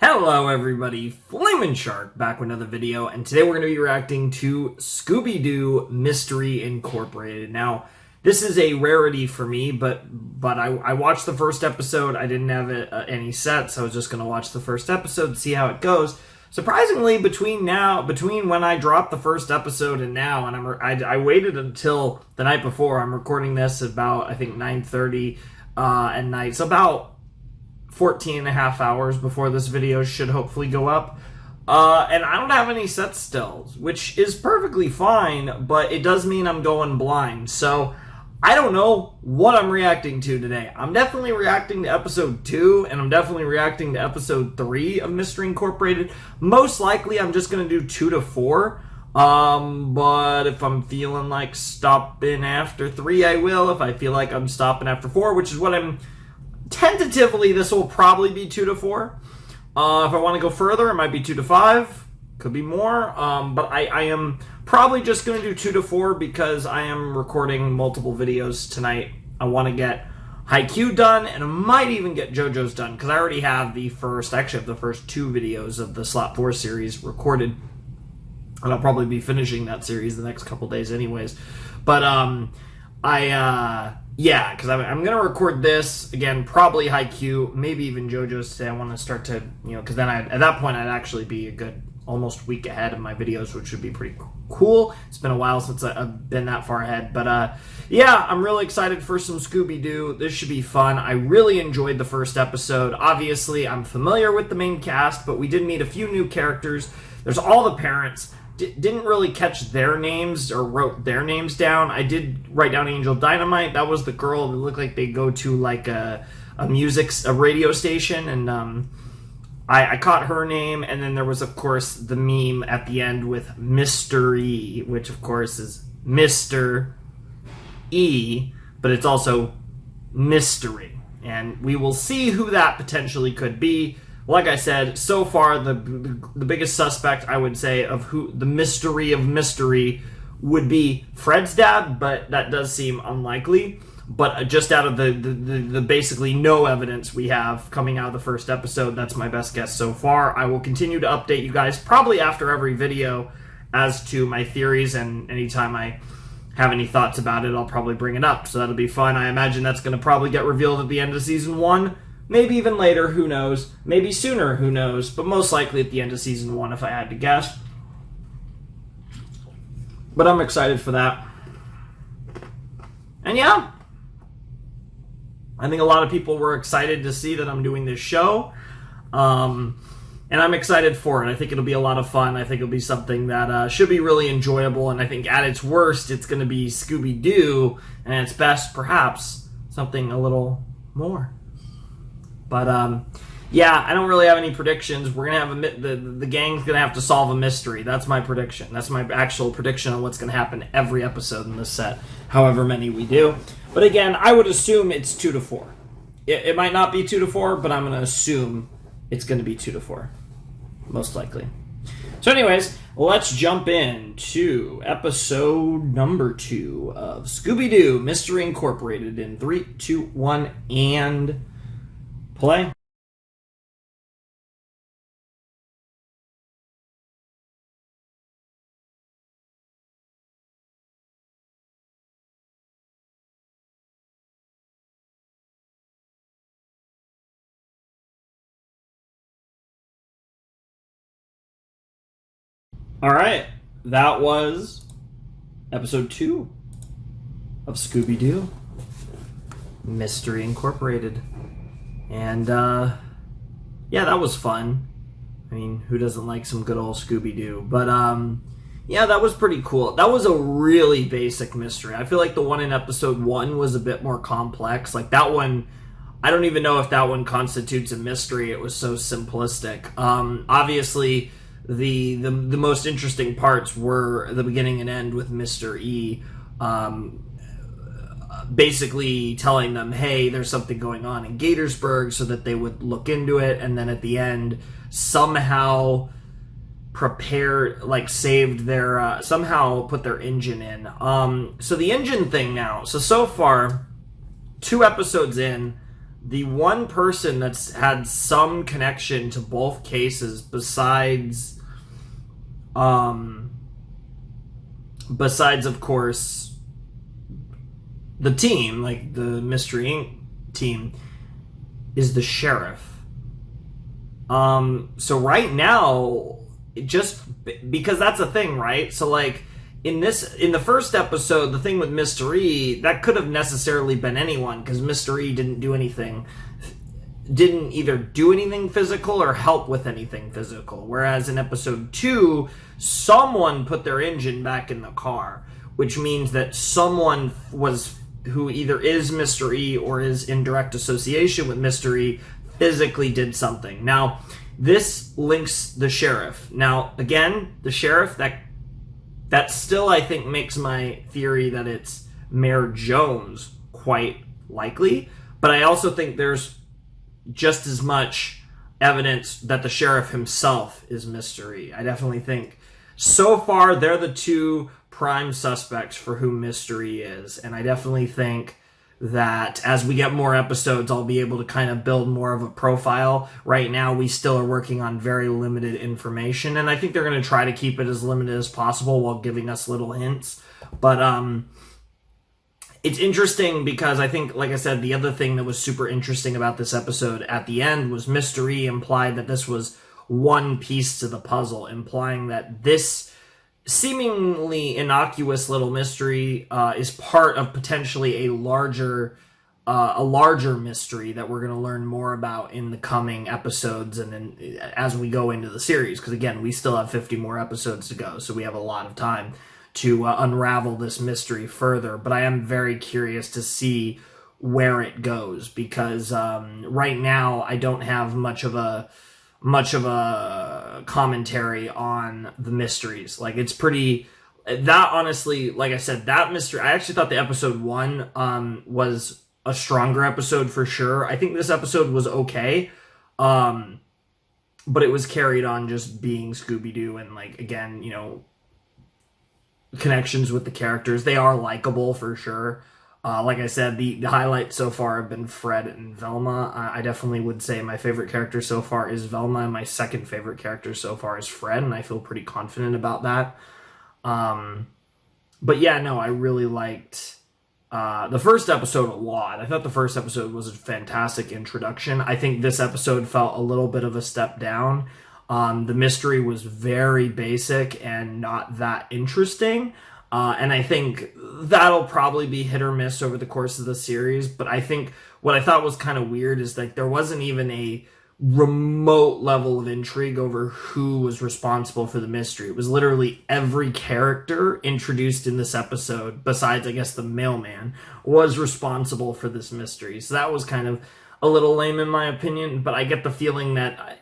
Hello everybody, Flamin' Shark back with another video, and today we're going to be reacting to Scooby-Doo Mystery Incorporated. Now, this is a rarity for me, but I watched the first episode. I didn't have any set, so I was just going to watch the first episode, see how it goes. Surprisingly, between when I dropped the first episode and now, and I waited until the night before. I'm recording this about, I think, 9:30 at night, so about 14 and a half hours before this video should hopefully go up. And I don't have any set stills, which is perfectly fine, but it does mean I'm going blind. So I don't know what I'm reacting to today. I'm definitely reacting to episode 2, and I'm definitely reacting to episode 3 of Mystery Incorporated. Most likely I'm just going to do 2 to 4. But if I'm feeling like stopping after 3, I will. If I feel like I'm stopping after 4, which is what I'm... Tentatively, this will probably be 2 to 4. If I want to go further, it might be 2 to 5. Could be more. But I am probably just going to do 2 to 4 because I am recording multiple videos tonight. I want to get Haikyuu done, and I might even get JoJo's done because I already have the first 2 videos of the Slot 4 series recorded. And I'll probably be finishing that series the next couple days anyways. But, yeah, because I'm going to record this, again, probably Haikyuu, maybe even JoJo's today. I want to start to, because then at that point I'd actually be a good almost week ahead of my videos, which would be pretty cool. It's been a while since I've been that far ahead. But, yeah, I'm really excited for some Scooby-Doo. This should be fun. I really enjoyed the first episode. Obviously, I'm familiar with the main cast, but we did meet a few new characters. There's all the parents. Didn't really catch their names or wrote their names down. I did write down Angel Dynamite. That was the girl that looked like they go to like a radio station, and I caught her name. And then there was, of course, the meme at the end with Mr. E, which of course is Mr. E, but it's also mystery, and we will see who that potentially could be. Like I said, so far, the biggest suspect, I would say, of who the mystery of mystery would be Fred's dad, but that does seem unlikely. But just out of the basically no evidence we have coming out of the first episode, that's my best guess so far. I will continue to update you guys, probably after every video, as to my theories, and anytime I have any thoughts about it, I'll probably bring it up. So that'll be fun. I imagine that's going to probably get revealed at the end of Season 1. Maybe even later, who knows? Maybe sooner, who knows? But most likely at the end of Season 1, if I had to guess. But I'm excited for that. And yeah, I think a lot of people were excited to see that I'm doing this show. And I'm excited for it. I think it'll be a lot of fun. I think it'll be something that should be really enjoyable. And I think at its worst, it's going to be Scooby-Doo. And at its best, perhaps, something a little more. But, yeah, I don't really have any predictions. We're going to have the gang's going to have to solve a mystery. That's my prediction. That's my actual prediction on what's going to happen every episode in this set, however many we do. But again, I would assume it's 2 to 4. It might not be 2 to 4, but I'm going to assume it's going to be 2 to 4, most likely. So anyways, let's jump into episode number 2 of Scooby-Doo Mystery Incorporated in 3, 2, 1, and... play. All right, that was episode 2 of Scooby-Doo Mystery Incorporated. And, yeah, that was fun. I mean, who doesn't like some good old Scooby-Doo? But, yeah, that was pretty cool. That was a really basic mystery. I feel like the one in episode 1 was a bit more complex. Like, that one, I don't even know if that one constitutes a mystery. It was so simplistic. Obviously, the most interesting parts were the beginning and end with Mr. E, basically telling them, hey, there's something going on in Gatorsburg, so that they would look into it, and then at the end somehow saved their somehow put their engine in. So the engine thing now, so far 2 episodes in, the one person that's had some connection to both cases besides of course the team, like the Mystery Inc. team, is the sheriff. So right now, just because that's a thing, right? So like in the first episode, the thing with Mystery, that could have necessarily been anyone, because Mystery didn't either do anything physical or help with anything physical. Whereas in episode 2, someone put their engine back in the car, which means that someone who either is Mystery or is in direct association with Mystery physically did something. Now, this links the sheriff. Now, again, the sheriff, that still, I think, makes my theory that it's Mayor Jones quite likely. But I also think there's just as much evidence that the sheriff himself is Mystery. I definitely think so far they're the two prime suspects for who Mystery is. And I definitely think that as we get more episodes, I'll be able to kind of build more of a profile. Right now, we still are working on very limited information, and I think they're going to try to keep it as limited as possible while giving us little hints. But it's interesting because I think, like I said, the other thing that was super interesting about this episode at the end was Mystery implied that this was one piece to the puzzle, implying that this seemingly innocuous little mystery is part of potentially a larger mystery that we're going to learn more about in the coming episodes and as we go into the series. Because again, we still have 50 more episodes to go, so we have a lot of time to unravel this mystery further. But I am very curious to see where it goes, because right now I don't have much of a commentary on the mysteries. Like, it's pretty, that honestly, like I said, that mystery, I actually thought the episode 1 was a stronger episode for sure. I think this episode was okay, but it was carried on just being Scooby-Doo and, like, again, you know, connections with the characters. They are likable for sure. Like I said, the highlights so far have been Fred and Velma. I definitely would say my favorite character so far is Velma, and my second favorite character so far is Fred, and I feel pretty confident about that. But yeah, no, I really liked the first episode a lot. I thought the first episode was a fantastic introduction. I think this episode felt a little bit of a step down. The mystery was very basic and not that interesting. And I think that'll probably be hit or miss over the course of the series. But I think what I thought was kind of weird is like there wasn't even a remote level of intrigue over who was responsible for the mystery. It was literally every character introduced in this episode, besides, I guess, the mailman, was responsible for this mystery. So that was kind of a little lame in my opinion. But I get the feeling that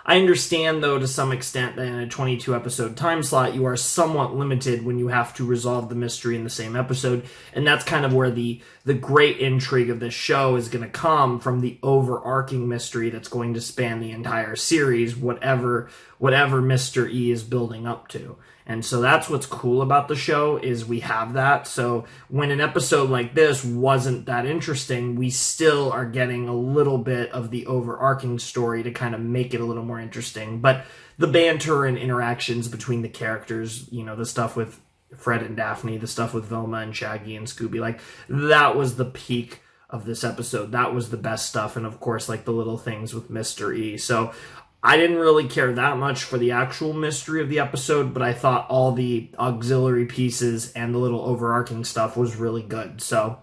I understand, though, to some extent, that in a 22-episode time slot, you are somewhat limited when you have to resolve the mystery in the same episode, and that's kind of where the great intrigue of this show is going to come from, the overarching mystery that's going to span the entire series, whatever Mr. E is building up to. And so that's what's cool about the show, is we have that. So when an episode like this wasn't that interesting, we still are getting a little bit of the overarching story to kind of make it a little more interesting. But the banter and interactions between the characters, you know, the stuff with Fred and Daphne, the stuff with Velma and Shaggy and Scooby, like, that was the peak of this episode. That was the best stuff. And of course, like, the little things with Mr. E. So I didn't really care that much for the actual mystery of the episode, but I thought all the auxiliary pieces and the little overarching stuff was really good. So,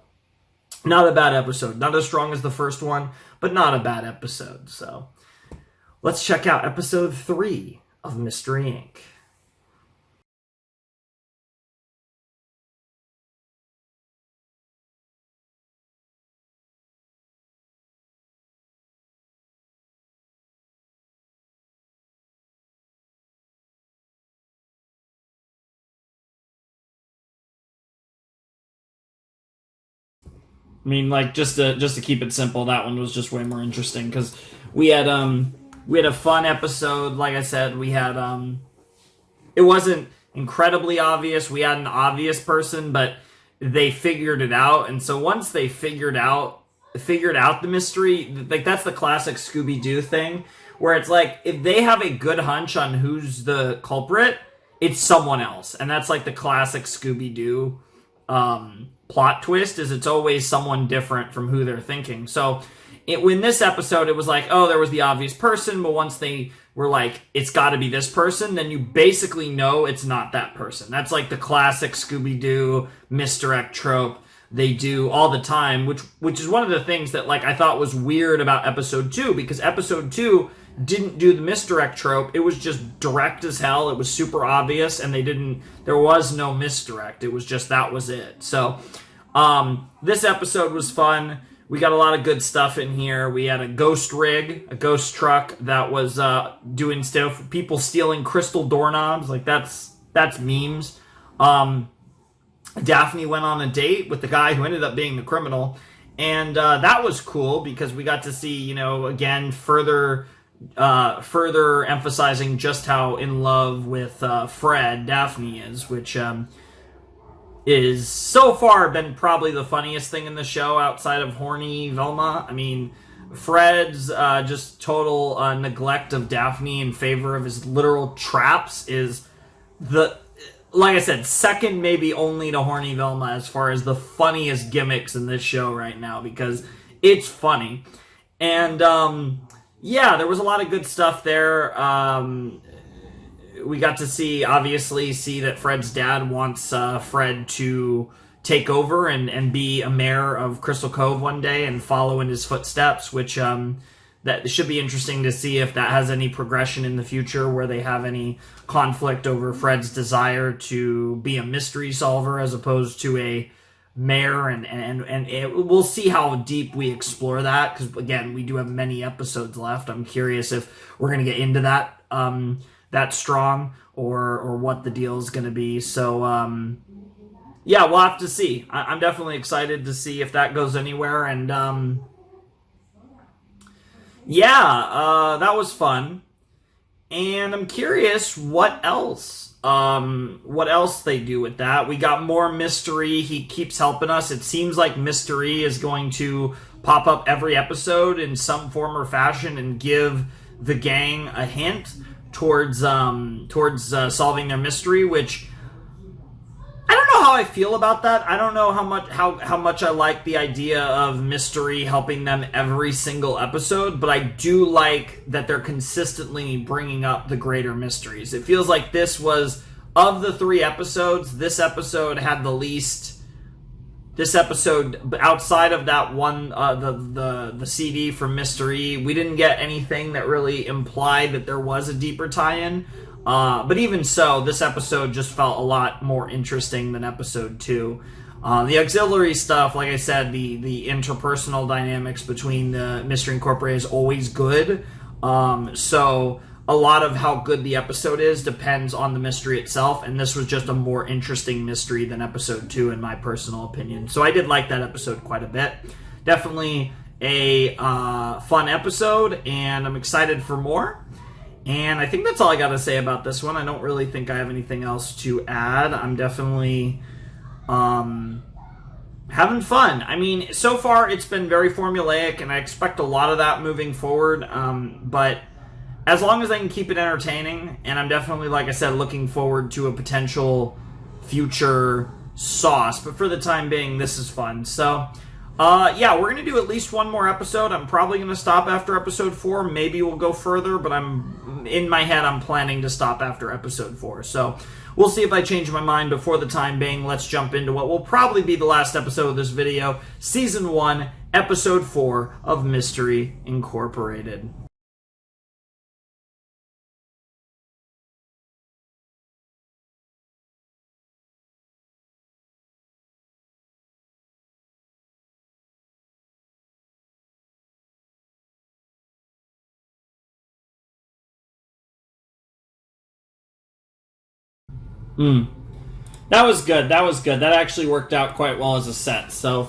not a bad episode. Not as strong as the first one, but not a bad episode. So, let's check out episode 3 of Mystery Inc. I mean, like, just to keep it simple, that one was just way more interesting because we had a fun episode. Like I said, we had it wasn't incredibly obvious. We had an obvious person, but they figured it out. And so once they figured out figured out the mystery. Like, that's the classic Scooby-Doo thing, where it's like, if they have a good hunch on who's the culprit, it's someone else. And that's like the classic Scooby-Doo plot twist, is it's always someone different from who they're thinking. So in this episode, it was like, oh, there was the obvious person, but once they were like, it's got to be this person, then you basically know it's not that person. That's like the classic Scooby-Doo misdirect trope they do all the time, which is one of the things that, like, I thought was weird about episode 2, because episode 2 didn't do the misdirect trope. It was just direct as hell. It was super obvious, and there was no misdirect. It was just, that was it. So this episode was fun. We got a lot of good stuff in here. We had a ghost rig, a ghost truck that was doing stuff. People stealing crystal doorknobs. Like, that's memes. Daphne went on a date with the guy who ended up being the criminal. And that was cool, because we got to see, again, further emphasizing just how in love with Fred Daphne is, which is so far been probably the funniest thing in the show outside of horny Velma. I mean, Fred's just total neglect of Daphne in favor of his literal traps is like I said, second maybe only to horny Velma as far as the funniest gimmicks in this show right now, because it's funny. And yeah, there was a lot of good stuff there. We got to obviously see that Fred's dad wants Fred to take over and be a mayor of Crystal Cove one day and follow in his footsteps, which that should be interesting to see if that has any progression in the future, where they have any conflict over Fred's desire to be a mystery solver as opposed to a mayor, and we'll see how deep we explore that, because again, we do have many episodes left. I'm curious if we're going to get into that that strong, or what the deal is going to be. So yeah, we'll have to see. I'm definitely excited to see if that goes anywhere. And yeah, that was fun. And I'm curious what else they do with that. We got more mystery. He keeps helping us. It seems like mystery is going to pop up every episode in some form or fashion and give the gang a hint towards solving their mystery, which I don't know how I feel about that. I don't know how much I like the idea of mystery helping them every single episode, but I do like that they're consistently bringing up the greater mysteries. It feels like this was, of the 3 episodes, this episode had the least. This episode, outside of that one, the CD from Mystery, we didn't get anything that really implied that there was a deeper tie-in. But even so, this episode just felt a lot more interesting than episode 2. The auxiliary stuff, like I said, the interpersonal dynamics between the Mystery Incorporated is always good. So a lot of how good the episode is depends on the mystery itself, and this was just a more interesting mystery than episode 2 in my personal opinion. So I did like that episode quite a bit. Definitely a fun episode, and I'm excited for more. And I think that's all I got to say about this one. I don't really think I have anything else to add. I'm definitely having fun. I mean, so far it's been very formulaic, and I expect a lot of that moving forward. But as long as I can keep it entertaining, and I'm definitely, like I said, looking forward to a potential future sauce. But for the time being, this is fun. So, yeah, we're going to do at least one more episode. I'm probably going to stop after episode 4. Maybe we'll go further, but in my head, I'm planning to stop after episode 4. So we'll see if I change my mind. But for the time being, let's jump into what will probably be the last episode of this video. Season 1, Episode 4 of Mystery Incorporated. That was good. That actually worked out quite well as a set. So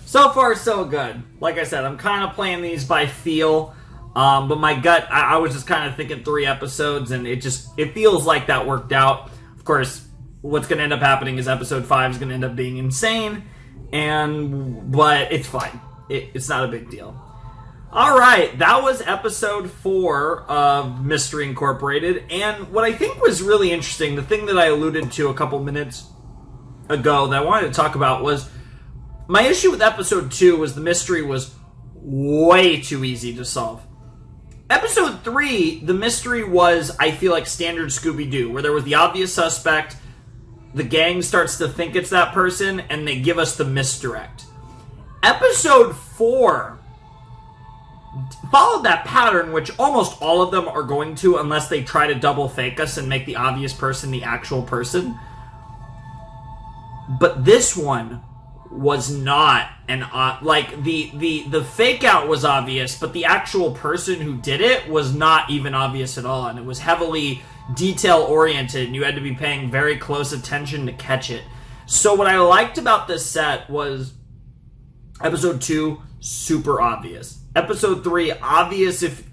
far, so good. Like I said, I'm kind of playing these by feel. But my gut, I was just kind of thinking 3 episodes, and it feels like that worked out. Of course, what's going to end up happening is episode 5 is going to end up being insane, but it's fine. it's not a big deal. All right, that was episode 4 of Mystery Incorporated, and what I think was really interesting, the thing that I alluded to a couple minutes ago that I wanted to talk about was my issue with episode 2 was the mystery was way too easy to solve. Episode 3, the mystery was, I feel like, standard Scooby-Doo, where there was the obvious suspect, the gang starts to think it's that person, and they give us the misdirect. Episode 4 followed that pattern, which almost all of them are going to, unless they try to double fake us and make the obvious person the actual person. But this one was not an like the fake out was obvious, but the actual person who did it was not even obvious at all, and it was heavily detail oriented, and you had to be paying very close attention to catch it. So what I liked about this set was episode 2, super obvious. Episode 3, obvious if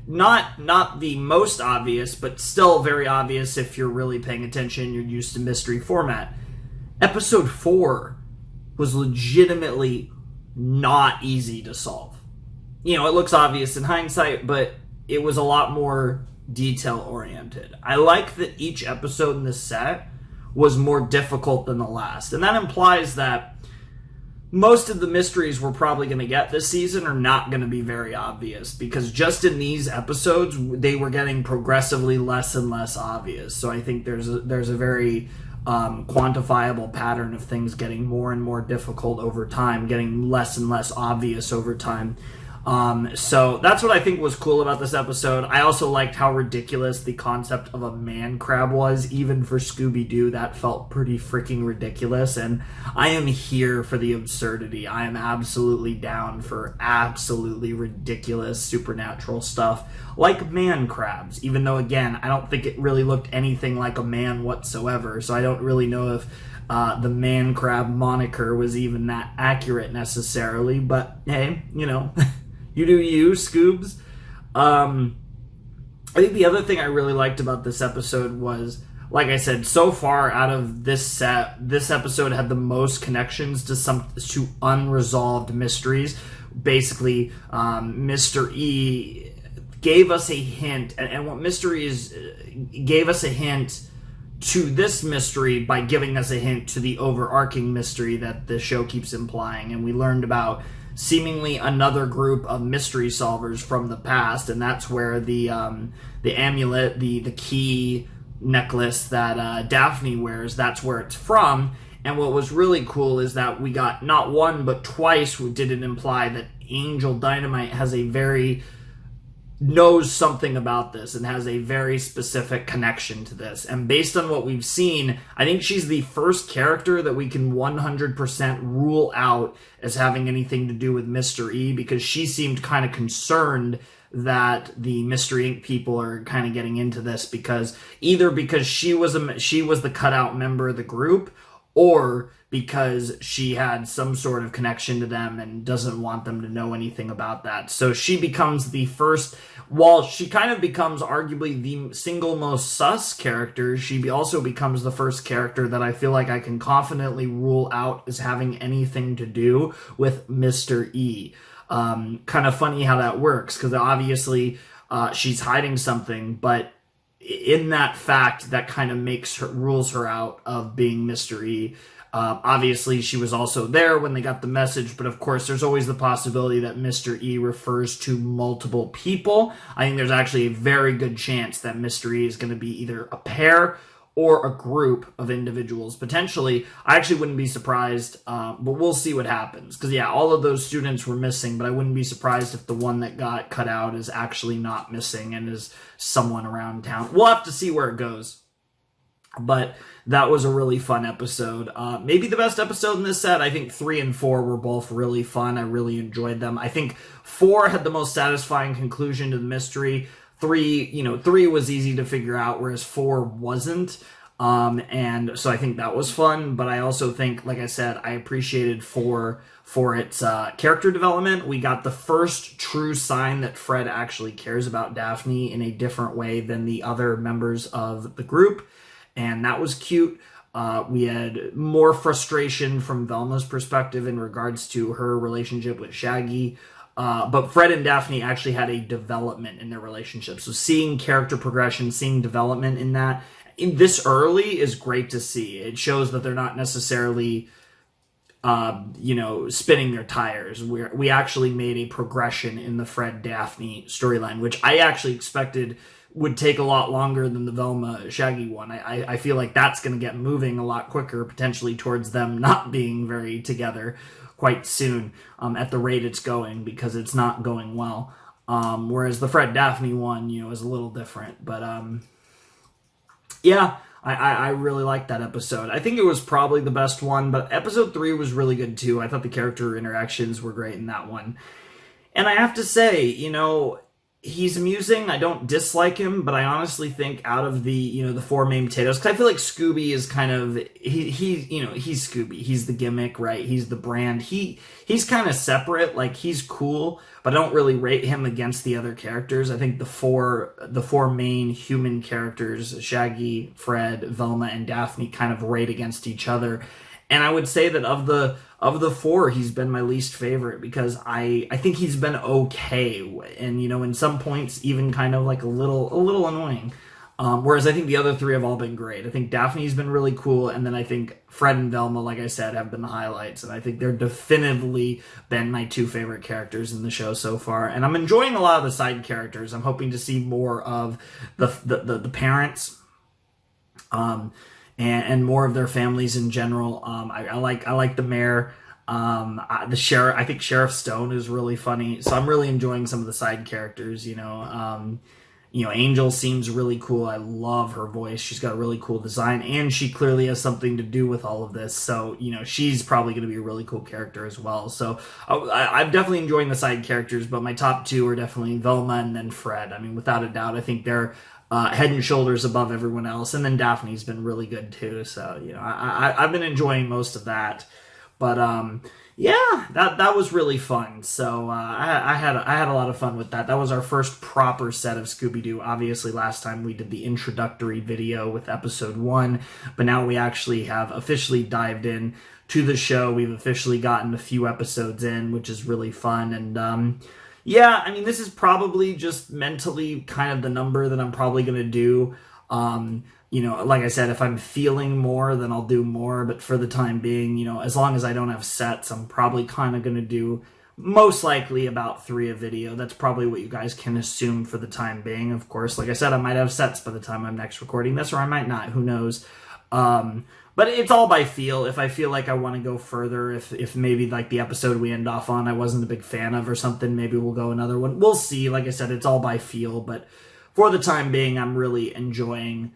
not the most obvious, but still very obvious if you're really paying attention, you're used to mystery format. Episode 4 was legitimately not easy to solve. You know, it looks obvious in hindsight, but it was a lot more detail-oriented. I like that each episode in this set was more difficult than the last, and that implies that most of the mysteries we're probably going to get this season are not going to be very obvious, because just in these episodes, they were getting progressively less and less obvious. So I think there's a very quantifiable pattern of things getting more and more difficult over time, getting less and less obvious over time. So that's what I think was cool about this episode. I also liked how ridiculous the concept of a man crab was. Even for Scooby-Doo, that felt pretty freaking ridiculous, and I am here for the absurdity. I am absolutely down for absolutely ridiculous supernatural stuff like man crabs, even though, again, I don't think it really looked anything like a man whatsoever, so I don't really know if the man crab moniker was even that accurate necessarily, but hey, you know, you do you, Scoobs. I think the other thing I really liked about this episode was, like I said, so far out of this set, this episode had the most connections to unresolved mysteries. Basically, Mr. E gave us a hint, and what mysteries gave us a hint to this mystery by giving us a hint to the overarching mystery that the show keeps implying, and we learned about seemingly another group of mystery solvers from the past, and that's where the amulet, the key necklace that Daphne wears, that's where it's from. And what was really cool is that we got not one but twice did it imply that Angel Dynamite knows something about this and has a very specific connection to this. And based on what we've seen, I think she's the first character that we can 100% rule out as having anything to do with Mr. E, because she seemed kind of concerned that the Mystery Inc. people are kind of getting into this, because she was the cutout member of the group, or because she had some sort of connection to them and doesn't want them to know anything about that. So she becomes the first, while she kind of becomes arguably the single most sus character, she also becomes the first character that I feel like I can confidently rule out as having anything to do with Mr. E. Kind of funny how that works, because obviously she's hiding something, but in that fact, that kind of rules her out of being Mr. E. Obviously, she was also there when they got the message, but of course, there's always the possibility that Mr. E refers to multiple people. I think there's actually a very good chance that Mr. E is going to be either a pair or a group of individuals, potentially. I actually wouldn't be surprised, but we'll see what happens. Because, yeah, all of those students were missing, but I wouldn't be surprised if the one that got cut out is actually not missing and is someone around town. We'll have to see where it goes. But that was a really fun episode. Maybe the best episode in this set. I think 3 and 4 were both really fun. I really enjoyed them. I think 4 had the most satisfying conclusion to the mystery. 3 was easy to figure out, whereas 4 wasn't. And so I think that was fun. But I also think, like I said, I appreciated 4 for its character development. We got the first true sign that Fred actually cares about Daphne in a different way than the other members of the group. And that was cute. We had more frustration from Velma's perspective in regards to her relationship with Shaggy. But Fred and Daphne actually had a development in their relationship. So seeing character progression, seeing development in that, in this early is great to see. It shows that they're not necessarily, spinning their tires. We actually made a progression in the Fred-Daphne storyline, which I actually expected would take a lot longer than the Velma Shaggy one. I feel like that's going to get moving a lot quicker, potentially towards them not being very together quite soon, at the rate it's going, because it's not going well. Whereas the Fred-Daphne one, is a little different. But yeah, I really liked that episode. I think it was probably the best one, but episode 3 was really good too. I thought the character interactions were great in that one. And I have to say, he's amusing. I don't dislike him, but I honestly think out of the 4 main potatoes, because I feel like Scooby is kind of he's Scooby. He's the gimmick, right? He's the brand. He's kind of separate. Like, he's cool, but I don't really rate him against the other characters. I think the four main human characters, Shaggy, Fred, Velma, and Daphne, kind of rate against each other. And I would say that of the 4, he's been my least favorite, because I think he's been okay, and in some points even kind of like a little annoying. Whereas I think the other 3 have all been great. I think Daphne's been really cool, and then I think Fred and Velma, like I said, have been the highlights, and I think they're definitively been my 2 favorite characters in the show so far. And I'm enjoying a lot of the side characters. I'm hoping to see more of the parents. And more of their families in general. I like the mayor, the sheriff. I think Sheriff Stone is really funny. So I'm really enjoying some of the side characters. Angel seems really cool. I love her voice. She's got a really cool design, and she clearly has something to do with all of this. So she's probably going to be a really cool character as well. So I'm definitely enjoying the side characters, but my top 2 are definitely Velma and then Fred. I mean, without a doubt, I think they're head and shoulders above everyone else. And then Daphne's been really good too. So, I've been enjoying most of that. But yeah, that was really fun. So I had a lot of fun with that. That was our first proper set of Scooby-Doo. Obviously, last time we did the introductory video with episode 1, but now we actually have officially dived in to the show. We've officially gotten a few episodes in, which is really fun. And yeah, I mean, this is probably just mentally kind of the number that I'm probably going to do. Like I said, if I'm feeling more, then I'll do more. But for the time being, as long as I don't have sets, I'm probably kind of going to do most likely about 3 a video. That's probably what you guys can assume for the time being. Of course, like I said, I might have sets by the time I'm next recording this, or I might not. Who knows? But it's all by feel. If I feel like I want to go further, if maybe like the episode we end off on I wasn't a big fan of or something, maybe we'll go another one. We'll see. Like I said, it's all by feel. But for the time being, I'm really enjoying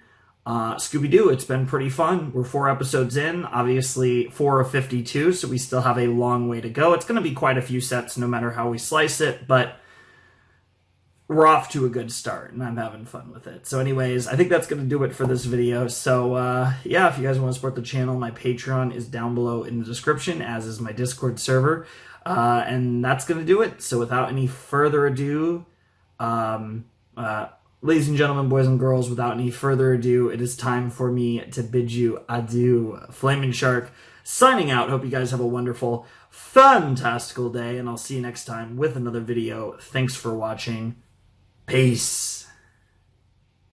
Scooby-Doo. It's been pretty fun. We're 4 episodes in. Obviously, 4 of 52, so we still have a long way to go. It's going to be quite a few sets no matter how we slice it, but we're off to a good start, and I'm having fun with it. So anyways, I think that's going to do it for this video. So yeah, if you guys want to support the channel, my Patreon is down below in the description, as is my Discord server. And that's going to do it. So without any further ado, ladies and gentlemen, boys and girls, without any further ado, it is time for me to bid you adieu. Flaming Shark signing out. Hope you guys have a wonderful, fantastical day, and I'll see you next time with another video. Thanks for watching. Peace.